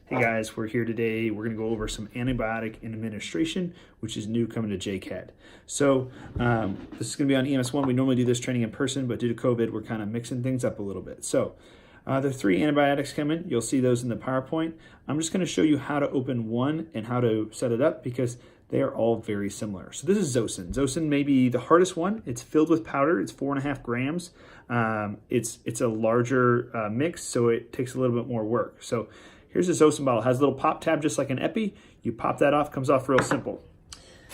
Hey guys, we're here today. We're going to go over some antibiotic administration, which is new coming to JCAD. So this is going to be on EMS1. We normally do this training in person, but due to COVID, we're kind of mixing things up a little bit. So there are 3 antibiotics coming. You'll see those in the PowerPoint. I'm just going to show you how to open one and how to set it up because they are all very similar. So this is Zosyn. Zosyn may be the hardest one. It's filled with powder. It's 4.5 grams. It's a larger mix, so it takes a little bit more work. So here's a Zosyn bottle. It has a little pop tab just like an Epi. You pop that off, comes off real simple.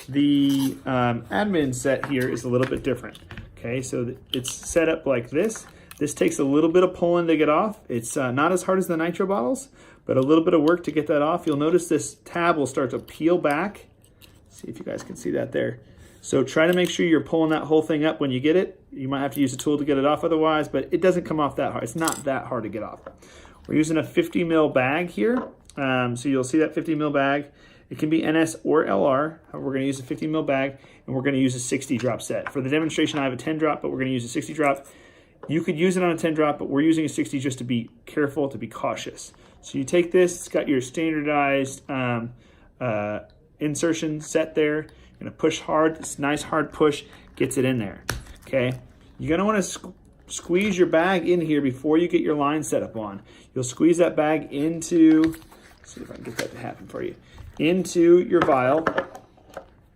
The admin set here is a little bit different. Okay, so it's set up like this. This takes a little bit of pulling to get off. It's not as hard as the nitro bottles, but a little bit of work to get that off. You'll notice this tab will start to peel back. See if you guys can see that there. So try to make sure you're pulling that whole thing up when you get it. You might have to use a tool to get it off otherwise, but it doesn't come off that hard. It's not that hard to get off. We're using a 50 mil bag here. So you'll see that 50 mil bag. It can be NS or LR. We're going to use a 50 mil bag, and we're going to use a 60 drop set. For the demonstration, I have a 10 drop, but we're going to use a 60 drop. You could use it on a 10 drop, but we're using a 60 just to be careful, to be cautious. So you take this, it's got your standardized insertion set there. You're going to push hard. This nice hard push gets it in there. Okay. You're going to want to squeeze your bag in here before you get your line set up on. You'll squeeze that bag into, let's see if I can get that to happen for you, into your vial,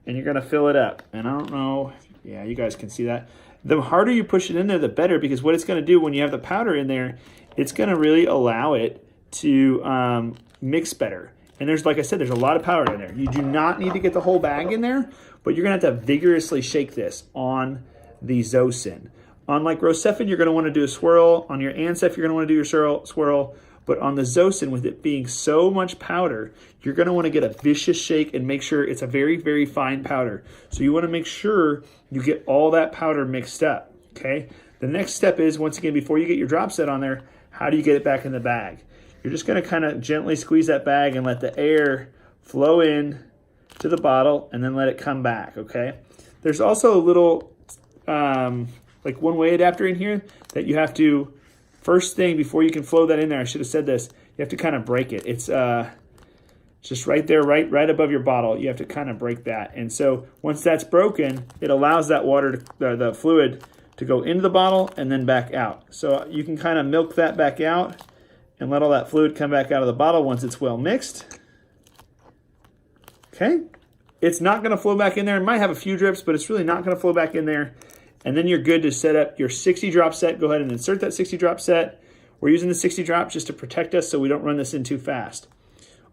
and you're going to fill it up. And I don't know, yeah, you guys can see that. The harder you push it in there, the better, because what it's going to do when you have the powder in there, it's going to really allow it to mix better. And there's, like I said, there's a lot of powder in there. You do not need to get the whole bag in there, but you're going to have to vigorously shake this on the Zosyn. Unlike Rocephin, you're going to want to do a swirl. On your Ancef, you're going to want to do your swirl. But on the Zosyn, with it being so much powder, you're going to want to get a vicious shake and make sure it's a very, very fine powder. So you want to make sure you get all that powder mixed up, okay? The next step is, once again, before you get your drop set on there, how do you get it back in the bag? You're just going to kind of gently squeeze that bag and let the air flow in to the bottle and then let it come back, okay? There's also a little like one-way adapter in here that you have to, first thing before you can flow that in there, I should have said this, you have to kind of break it. It's just right there, right above your bottle. You have to kind of break that. And so once that's broken, it allows that water, the fluid, to go into the bottle and then back out. So you can kind of milk that back out and let all that fluid come back out of the bottle once it's well mixed. Okay? It's not going to flow back in there. It might have a few drips, but it's really not going to flow back in there. And then you're good to set up your 60 drop set. Go ahead and insert that 60 drop set. We're using the 60 drops just to protect us so we don't run this in too fast.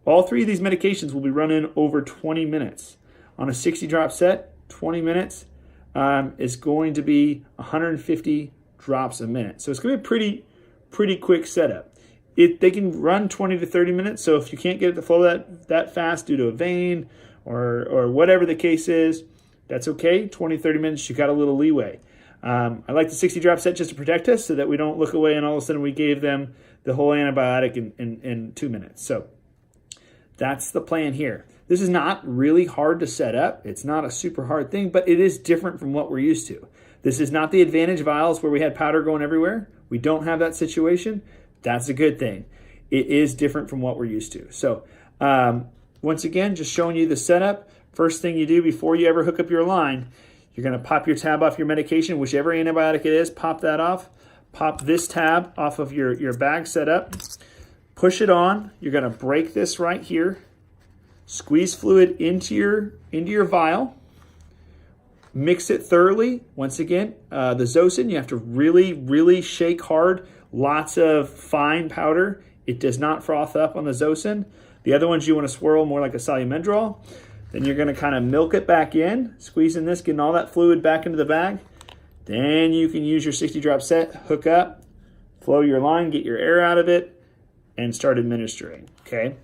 All 3 of these medications will be running over 20 minutes. On a 60 drop set, 20 minutes is going to be 150 drops a minute. So it's going to be a pretty quick setup. They can run 20 to 30 minutes, so if you can't get it to flow that fast due to a vein or whatever the case is, that's okay. 20, 30 minutes, you got a little leeway. I like the 60 drop set just to protect us so that we don't look away and all of a sudden we gave them the whole antibiotic in 2 minutes. So that's the plan here. This is not really hard to set up. It's not a super hard thing, but it is different from what we're used to. This is not the Advantage vials where we had powder going everywhere. We don't have that situation. That's a good thing. It is different from what we're used to. So once again, just showing you the setup. First thing you do before you ever hook up your line, you're going to pop your tab off your medication, whichever antibiotic it is, pop that off. Pop this tab off of your bag setup. Push it on. You're going to break this right here. Squeeze fluid into your vial. Mix it thoroughly. Once again, the Zosyn, you have to really, really shake hard. Lots of fine powder. It does not froth up on the Zosyn. The other ones you want to swirl more like a Salumendrol. Then you're going to kind of milk it back in, squeezing this, getting all that fluid back into the bag. Then you can use your 60 drop set, hook up, flow your line, get your air out of it, and start administering, okay?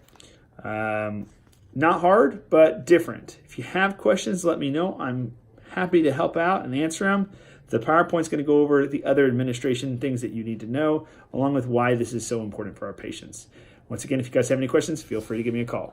Not hard, but different. If you have questions, let me know. I'm happy to help out and answer them. The PowerPoint's going to go over the other administration things that you need to know, along with why this is so important for our patients. Once again, if you guys have any questions, feel free to give me a call.